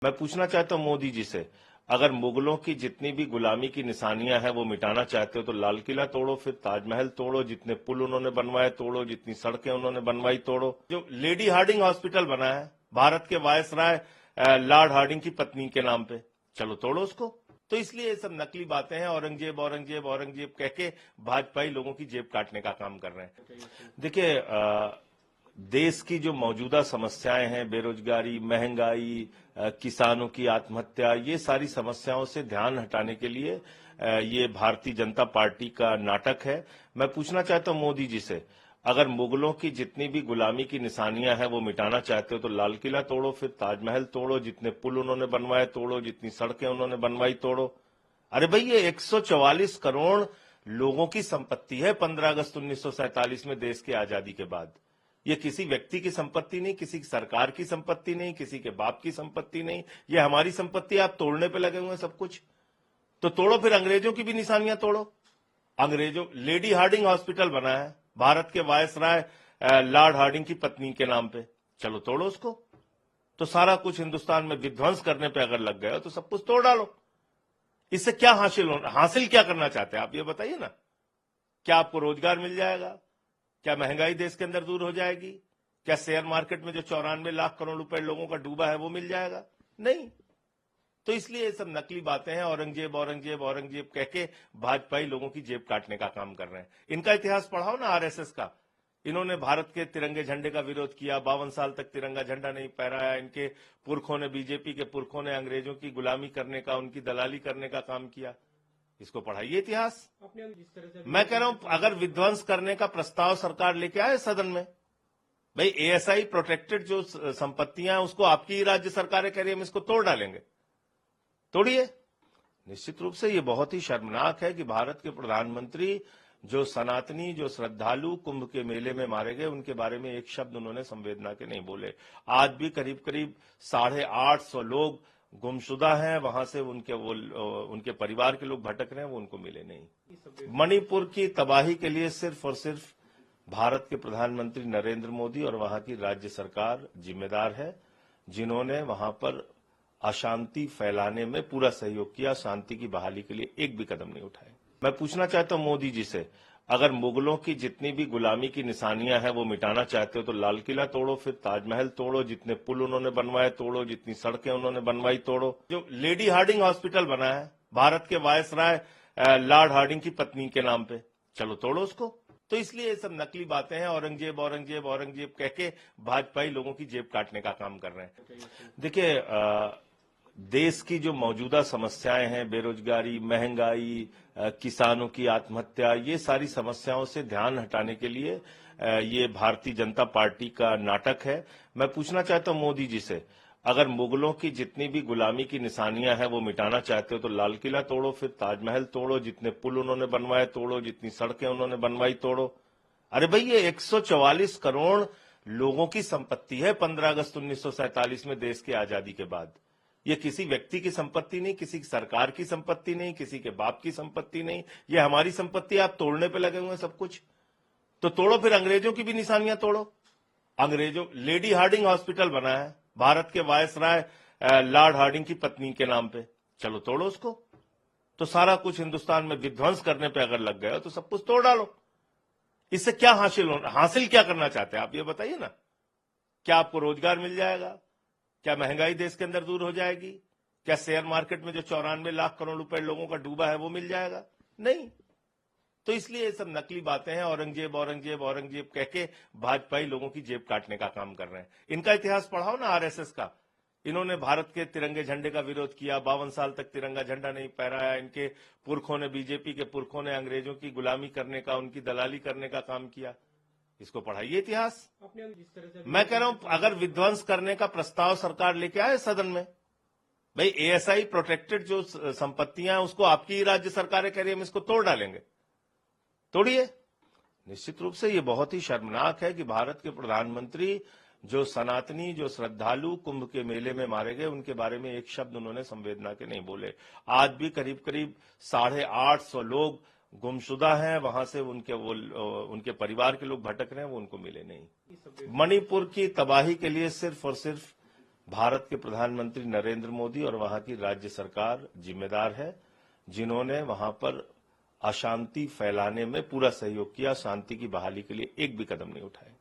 मैं पूछना चाहता हूं मोदी जी से, अगर मुगलों की जितनी भी गुलामी की निशानियां हैं वो मिटाना चाहते हो तो लाल किला तोड़ो, फिर ताजमहल तोड़ो, जितने पुल उन्होंने बनवाए तोड़ो, जितनी सड़कें उन्होंने बनवाई तोड़ो। जो लेडी हार्डिंग हॉस्पिटल बना है भारत के वायसराय लॉर्ड हार्डिंग की पत्नी के नाम पे, चलो तोड़ो उसको। तो इसलिए ये सब नकली बातें हैं, औरंगजेब औरंगजेब औरंगजेब कह के भाजपाई लोगों की जेब काटने का काम कर रहे हैं। देखिए, देश की जो मौजूदा समस्याएं हैं, बेरोजगारी, महंगाई, किसानों की आत्महत्या, ये सारी समस्याओं से ध्यान हटाने के लिए ये भारतीय जनता पार्टी का नाटक है। मैं पूछना चाहता हूं मोदी जी से, अगर मुगलों की जितनी भी गुलामी की निशानियां हैं वो मिटाना चाहते हो तो लाल किला तोड़ो, फिर ताजमहल तोड़ो, जितने पुल उन्होंने बनवाए तोड़ो, जितनी सड़कें उन्होंने बनवाई तोड़ो। अरे भाई, ये 144 करोड़ लोगों की संपत्ति है 15 अगस्त 1947 में देश की आजादी के बाद। ये किसी व्यक्ति की संपत्ति नहीं, किसी सरकार की संपत्ति नहीं, किसी के बाप की संपत्ति नहीं, ये हमारी संपत्ति। आप तोड़ने पे लगे हुए हैं सब कुछ, तो तोड़ो, फिर अंग्रेजों की भी निशानियां तोड़ो। अंग्रेजों लेडी हार्डिंग हॉस्पिटल बना है भारत के वायसराय लॉर्ड हार्डिंग की पत्नी के नाम पे, चलो तोड़ो उसको। तो सारा कुछ हिंदुस्तान में विध्वंस करने पे अगर लग गए हो तो सब कुछ तोड़ डालो। इससे क्या हासिल क्या करना चाहते हैं आप, ये बताइए ना। क्या आपको रोजगार मिल जाएगा? क्या महंगाई देश के अंदर दूर हो जाएगी? क्या शेयर मार्केट में जो 94 लाख करोड़ रुपए लोगों का डूबा है वो मिल जाएगा? नहीं। तो इसलिए ये सब नकली बातें हैं, औरंगजेब औरंगजेब औरंगजेब कह के भाजपाई लोगों की जेब काटने का काम कर रहे हैं। इनका इतिहास पढ़ाओ ना, आरएसएस का। इन्होंने भारत के तिरंगे झंडे का विरोध किया, 52 साल तक तिरंगा झंडा नहीं फहराया। इनके पुरखों ने, बीजेपी के पुरखों ने अंग्रेजों की गुलामी करने का, उनकी दलाली करने का काम किया। इसको पढ़ाइए इतिहास। मैं कह रहा हूं, अगर विध्वंस करने का प्रस्ताव सरकार लेके आए सदन में, भाई एएसआई प्रोटेक्टेड जो संपत्तियां हैं उसको आपकी ही राज्य सरकारें कह रही है हम इसको तोड़ डालेंगे, तोड़िए। निश्चित रूप से ये बहुत ही शर्मनाक है कि भारत के प्रधानमंत्री, जो सनातनी, जो श्रद्धालु कुंभ के मेले में मारे गए, उनके बारे में एक शब्द उन्होंने संवेदना के नहीं बोले। आज भी करीब करीब 850 लोग गुमशुदा हैं, वहां से उनके परिवार के लोग भटक रहे हैं, वो उनको मिले नहीं। मणिपुर की तबाही के लिए सिर्फ और सिर्फ भारत के प्रधानमंत्री नरेंद्र मोदी और वहां की राज्य सरकार जिम्मेदार है, जिन्होंने वहां पर अशांति फैलाने में पूरा सहयोग किया, शांति की बहाली के लिए एक भी कदम नहीं उठाए। मैं पूछना चाहता हूं मोदी जी से, अगर मुगलों की जितनी भी गुलामी की निशानियां हैं वो मिटाना चाहते हो तो लाल किला तोड़ो, फिर ताजमहल तोड़ो, जितने पुल उन्होंने बनवाए तोड़ो, जितनी सड़कें उन्होंने बनवाई तोड़ो। जो लेडी हार्डिंग हॉस्पिटल बना है भारत के वायसराय लॉर्ड हार्डिंग की पत्नी के नाम पे, चलो तोड़ो उसको। तो इसलिए ये सब नकली बातें हैं, औरंगजेब औरंगजेब औरंगजेब कह के भाजपाई लोगों की जेब काटने का काम कर रहे हैं। देखिए, देश की जो मौजूदा समस्याएं हैं, बेरोजगारी, महंगाई, किसानों की आत्महत्या, ये सारी समस्याओं से ध्यान हटाने के लिए ये भारतीय जनता पार्टी का नाटक है। मैं पूछना चाहता हूं मोदी जी से, अगर मुगलों की जितनी भी गुलामी की निशानियां हैं वो मिटाना चाहते हो तो लाल किला तोड़ो, फिर ताजमहल तोड़ो, जितने पुल उन्होंने बनवाए तोड़ो, जितनी सड़कें उन्होंने बनवाई तोड़ो। अरे भाई, ये 144 करोड़ लोगों की संपत्ति है 15 अगस्त 1947 में देश की आजादी के बाद। ये किसी व्यक्ति की संपत्ति नहीं, किसी सरकार की संपत्ति नहीं, किसी के बाप की संपत्ति नहीं, ये हमारी संपत्ति। आप तोड़ने पे लगे हुए हैं सब कुछ, तो तोड़ो, फिर अंग्रेजों की भी निशानियां तोड़ो। अंग्रेजों लेडी हार्डिंग हॉस्पिटल बना है भारत के वायसराय लॉर्ड हार्डिंग की पत्नी के नाम पे, चलो तोड़ो उसको। तो सारा कुछ हिंदुस्तान में विध्वंस करने पे अगर लग गए हो तो सब कुछ तोड़ डालो। इससे क्या हासिल क्या करना चाहते हैं आप, ये बताइए ना। क्या आपको रोजगार मिल जाएगा? क्या महंगाई देश के अंदर दूर हो जाएगी? क्या शेयर मार्केट में जो 94 लाख करोड़ रुपए लोगों का डूबा है वो मिल जाएगा? नहीं। तो इसलिए ये सब नकली बातें हैं, औरंगजेब औरंगजेब औरंगजेब कह के भाजपाई लोगों की जेब काटने का काम कर रहे हैं। इनका इतिहास पढ़ाओ ना, आरएसएस का। इन्होंने भारत के तिरंगे झंडे का विरोध किया, 52 साल तक तिरंगा झंडा नहीं फहराया। इनके पुरखों ने, बीजेपी के पुरखों ने अंग्रेजों की गुलामी करने का, उनकी दलाली करने का काम किया। इसको पढ़ाइए इतिहास। मैं कह रहा हूं, अगर विध्वंस करने का प्रस्ताव सरकार लेके आए सदन में, भाई एएसआई प्रोटेक्टेड जो संपत्तियां हैं उसको आपकी ही राज्य सरकारें कह रही है हम इसको तोड़ डालेंगे, तोड़िए। निश्चित रूप से ये बहुत ही शर्मनाक है कि भारत के प्रधानमंत्री, जो सनातनी, जो श्रद्धालु कुंभ के मेले में मारे गए, उनके बारे में एक शब्द उन्होंने संवेदना के नहीं बोले। आज भी करीब करीब 850 लोग गुमशुदा हैं, वहां से उनके परिवार के लोग भटक रहे हैं, वो उनको मिले नहीं। मणिपुर की तबाही के लिए सिर्फ और सिर्फ भारत के प्रधानमंत्री नरेंद्र मोदी और वहां की राज्य सरकार जिम्मेदार है, जिन्होंने वहां पर अशांति फैलाने में पूरा सहयोग किया, शांति की बहाली के लिए एक भी कदम नहीं उठाए।